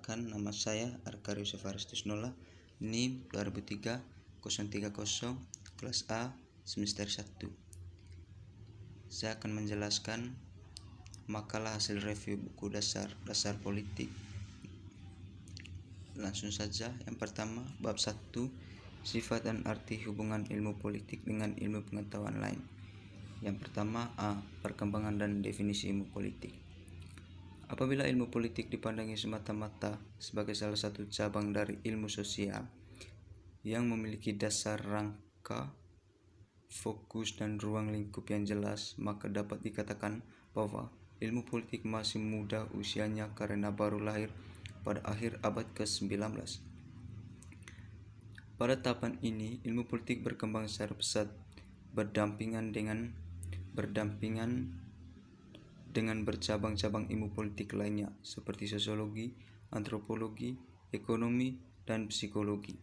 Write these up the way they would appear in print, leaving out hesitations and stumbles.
Perkenalkan, nama saya Arkarius Evaristus Nola, NIM 2003 030 kelas A semester 1. Saya akan menjelaskan makalah hasil review buku dasar politik. Langsung saja. Yang pertama, bab 1, sifat dan arti hubungan ilmu politik dengan ilmu pengetahuan lain. Yang pertama, A. Perkembangan dan definisi ilmu politik. Apabila ilmu politik dipandangi semata-mata sebagai salah satu cabang dari ilmu sosial yang memiliki dasar, rangka, fokus, dan ruang lingkup yang jelas, maka dapat dikatakan bahwa ilmu politik masih muda usianya karena baru lahir pada akhir abad ke-19. Pada tahapan ini, ilmu politik berkembang secara pesat berdampingan dengan bercabang-cabang ilmu politik lainnya seperti sosiologi, antropologi, ekonomi, dan psikologi.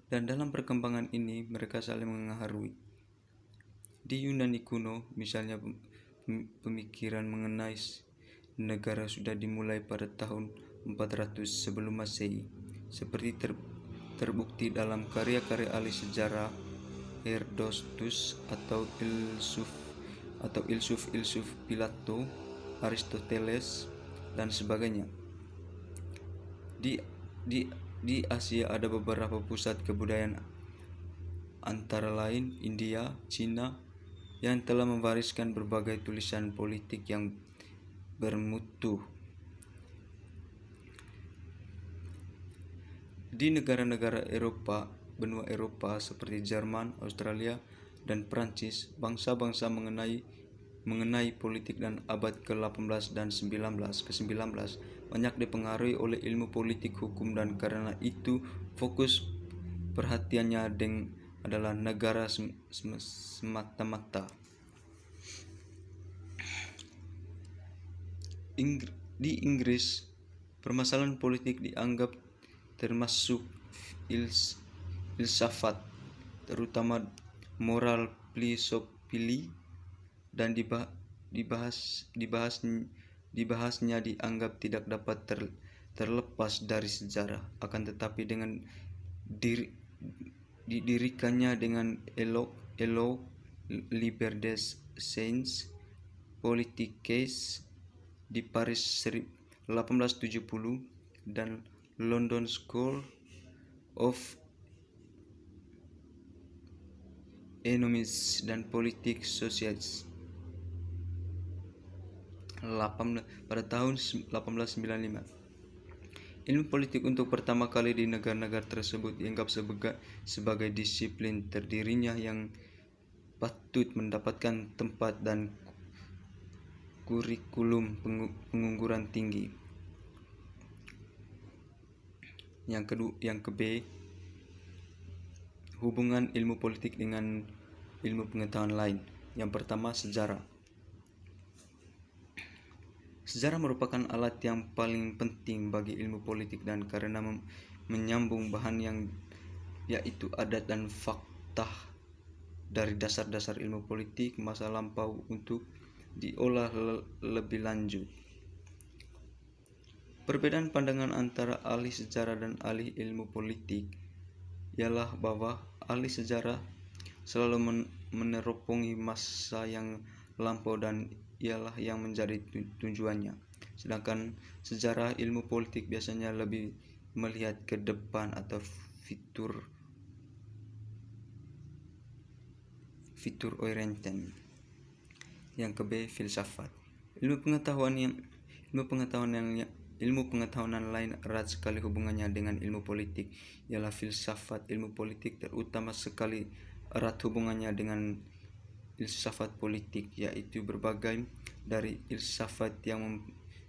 Dan dalam perkembangan ini mereka saling mengaruhi. Di Yunani kuno, misalnya, pemikiran mengenai negara sudah dimulai pada tahun 400 sebelum Masehi, seperti terbukti dalam karya-karya ahli sejarah Herodotus atau Ilsuf Plato, Aristoteles, dan sebagainya. Di Asia ada beberapa pusat kebudayaan, antara lain India, Cina, yang telah mewariskan berbagai tulisan politik yang bermutu. Di negara-negara benua Eropa seperti Jerman, Australia, dan Prancis, bangsa-bangsa mengenai politik dan abad ke-18 dan ke-19 banyak dipengaruhi oleh ilmu politik hukum, dan karena itu fokus perhatiannya adalah negara semata-mata. Di Inggris, permasalahan politik dianggap termasuk filsafat, terutama moral philosophily, dan dibahasnya dianggap tidak dapat terlepas dari sejarah. Akan tetapi dengan didirikannya dengan Elo Libre des Sciences Politiques di Paris 1870 dan London School of Economics dan Politics Society pada tahun 1895. Ilmu politik untuk pertama kali di negara-negara tersebut dianggap sebagai disiplin terdirinya yang patut mendapatkan tempat dan kurikulum pengguruan tinggi. Yang ke B, hubungan ilmu politik dengan ilmu pengetahuan lain. Yang pertama, sejarah. Sejarah merupakan alat yang paling penting bagi ilmu politik, dan karena menyambung bahan yaitu adat dan fakta dari dasar-dasar ilmu politik masa lampau untuk diolah lebih lanjut. Perbedaan pandangan antara ahli sejarah dan ahli ilmu politik ialah bahwa ahli sejarah selalu meneropongi masa yang lampau dan ialah yang menjadi tujuannya, sedangkan sejarah ilmu politik biasanya lebih melihat ke depan atau fitur oriented. Yang ke B, filsafat. Ilmu pengetahuan lain erat sekali hubungannya dengan ilmu politik ialah filsafat. Ilmu politik terutama sekali erat hubungannya dengan filsafat politik, yaitu berbagai dari filsafat yang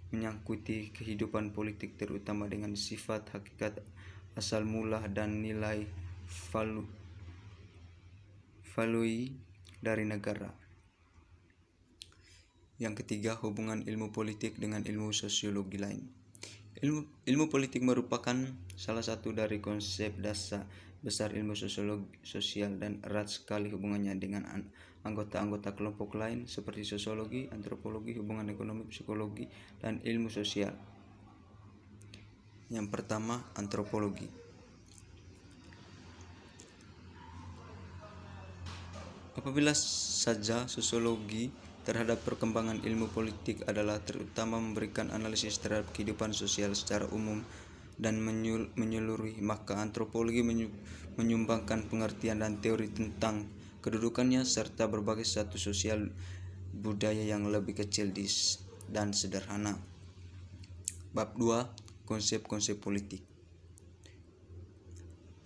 menyangkuti kehidupan politik, terutama dengan sifat, hakikat, asal mula, dan nilai value dari negara. Yang ketiga, hubungan ilmu politik dengan ilmu sosiologi lain. Ilmu politik merupakan salah satu dari konsep dasar besar ilmu sosial dan erat sekali hubungannya dengan anggota-anggota kelompok lain seperti sosiologi, antropologi, hubungan ekonomi, psikologi, dan ilmu sosial. Yang pertama, antropologi. Apabila saja sosiologi terhadap perkembangan ilmu politik adalah terutama memberikan analisis terhadap kehidupan sosial secara umum dan menyeluruhi, maka antropologi menyumbangkan pengertian dan teori tentang kedudukannya serta berbagai status sosial budaya yang lebih kecil dan sederhana. Bab 2. Konsep-konsep politik.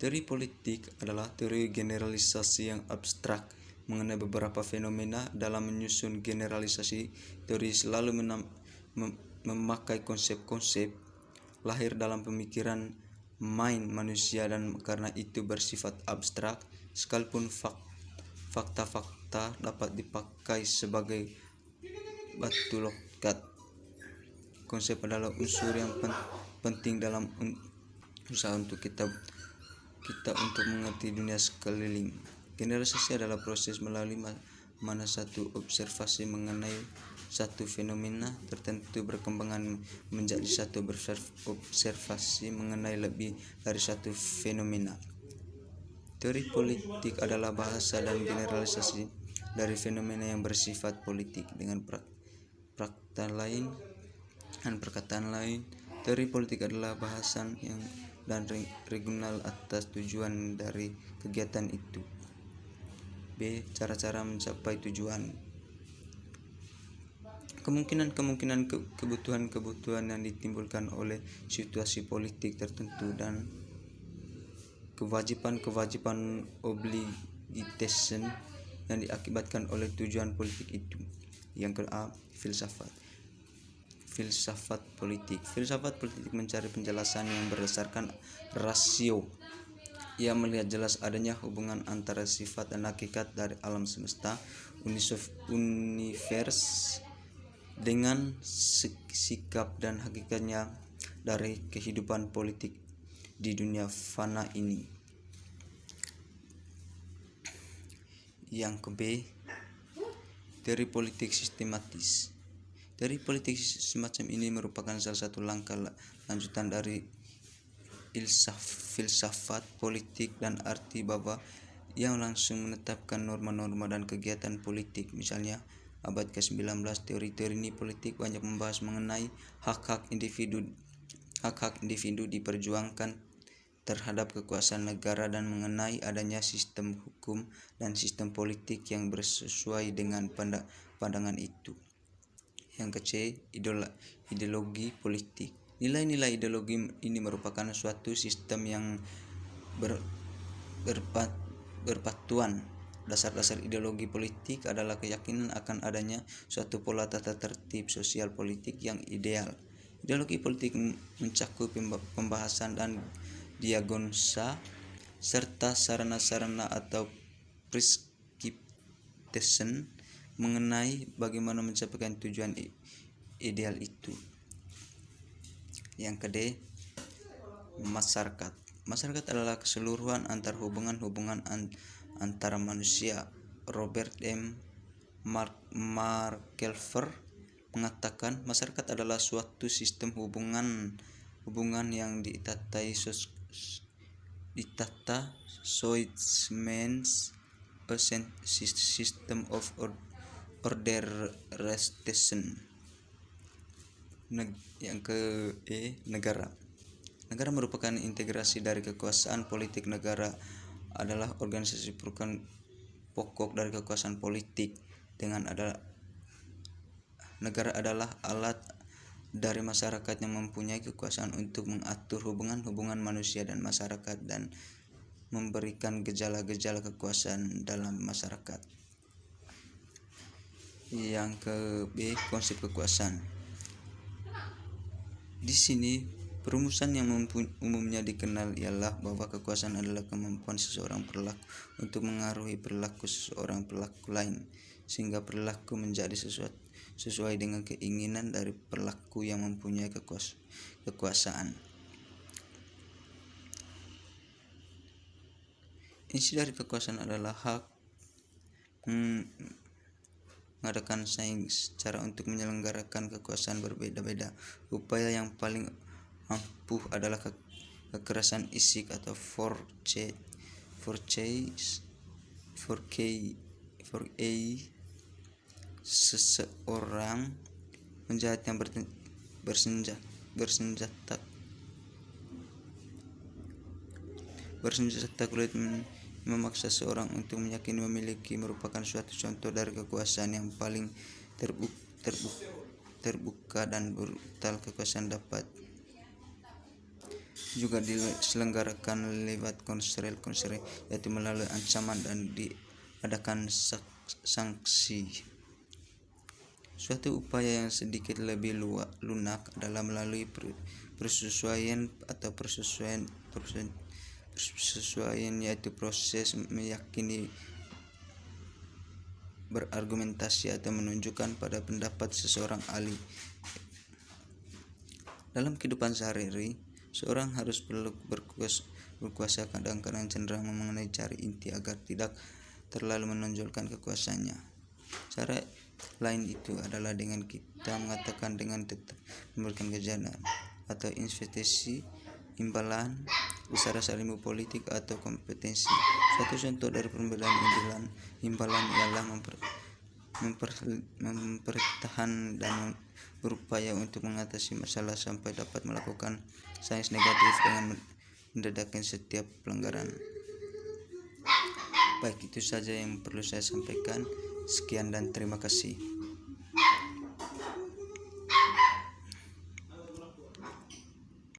Teori politik adalah teori generalisasi yang abstrak mengenai beberapa fenomena. Dalam menyusun generalisasi, teori selalu memakai konsep-konsep lahir dalam pemikiran main manusia dan karena itu bersifat abstrak, sekalipun fakta-fakta dapat dipakai sebagai batu logat. Konsep adalah unsur yang penting dalam usaha untuk kita untuk mengerti dunia sekeliling. Generalisasi adalah proses melalui mana satu observasi mengenai satu fenomena tertentu berkembangan menjadi satu observasi mengenai lebih dari satu fenomena. Teori politik adalah bahasa dan generalisasi dari fenomena yang bersifat politik. Dengan perkataan lain, teori politik adalah bahasan dan regional atas tujuan dari kegiatan itu. B. Cara-cara mencapai tujuan. Kemungkinan kebutuhan yang ditimbulkan oleh situasi politik tertentu dan kewajiban obligation yang diakibatkan oleh tujuan politik itu. Yang ke-A. Filsafat politik. Filsafat politik mencari penjelasan yang berdasarkan rasio. Ia melihat jelas adanya hubungan antara sifat dan hakikat dari alam semesta, univers, dengan sikap dan hakikatnya dari kehidupan politik di dunia fana ini. Yang ke-B. Teori politik sistematis. Teori politik semacam ini merupakan salah satu langkah lanjutan dari filsafat politik dan arti bahwa yang langsung menetapkan norma-norma dan kegiatan politik. Misalnya, abad ke-19 teori-teori politik banyak membahas mengenai hak-hak individu diperjuangkan terhadap kekuasaan negara dan mengenai adanya sistem hukum dan sistem politik yang bersesuai dengan pandangan itu. Yang ke-C. Ideologi politik. Nilai-nilai ideologi ini merupakan suatu sistem yang berpatuan. Dasar-dasar ideologi politik adalah keyakinan akan adanya suatu pola tata tertib sosial politik yang ideal. Ideologi politik mencakup pembahasan dan diagnosa serta sarana-sarana atau prescription mengenai bagaimana mencapai tujuan ideal itu. Yang ke-D. Masyarakat. Masyarakat adalah keseluruhan antar hubungan antara manusia. Robert M. Markelfer mengatakan masyarakat adalah suatu sistem hubungan yang ditata means a system of organization. Yang ke-E. Negara. Negara merupakan integrasi dari kekuasaan politik. Negara adalah organisasi pokok dari kekuasaan politik. Negara adalah alat dari masyarakat yang mempunyai kekuasaan untuk mengatur hubungan manusia dan masyarakat dan memberikan gejala-gejala kekuasaan dalam masyarakat. Yang ke-B. Konsep kekuasaan. Di sini perumusan yang umumnya dikenal ialah bahwa kekuasaan adalah kemampuan seseorang untuk mengaruhi perilaku perilaku lain sehingga perilaku menjadi sesuai dengan keinginan dari perilaku yang mempunyai kekuasaan. Isi dari kekuasaan adalah hak mengadakan sains. Cara untuk menyelenggarakan kekuasaan berbeda-beda. Upaya yang paling Ampuh adalah kekerasan isik atau forcai seseorang penjahat yang bersenjata kulit memaksa seorang untuk meyakini memiliki merupakan suatu contoh dari kekuasaan yang paling terbuka dan brutal. Kekuasaan dapat juga diselenggarakan lewat konser, yaitu melalui ancaman dan diadakan sanksi. Suatu upaya yang sedikit lebih lunak adalah melalui persesuaian, yaitu proses meyakini, berargumentasi atau menunjukkan pada pendapat seseorang ahli. Dalam kehidupan sehari-hari, seorang harus berkuasa kadang-kadang cenderung mengenai cari inti agar tidak terlalu menonjolkan kekuasaannya. Cara lain itu adalah dengan kita mengatakan dengan tetap memberikan kejadian atau investasi imbalan besar ilmu politik atau kompetensi. Satu contoh dari perbedaan imbalan ialah mempertahan dan berupaya untuk mengatasi masalah sampai dapat melakukan sains negatif dengan mendedakan setiap pelanggaran. Baik, itu saja yang perlu saya sampaikan. Sekian dan terima kasih.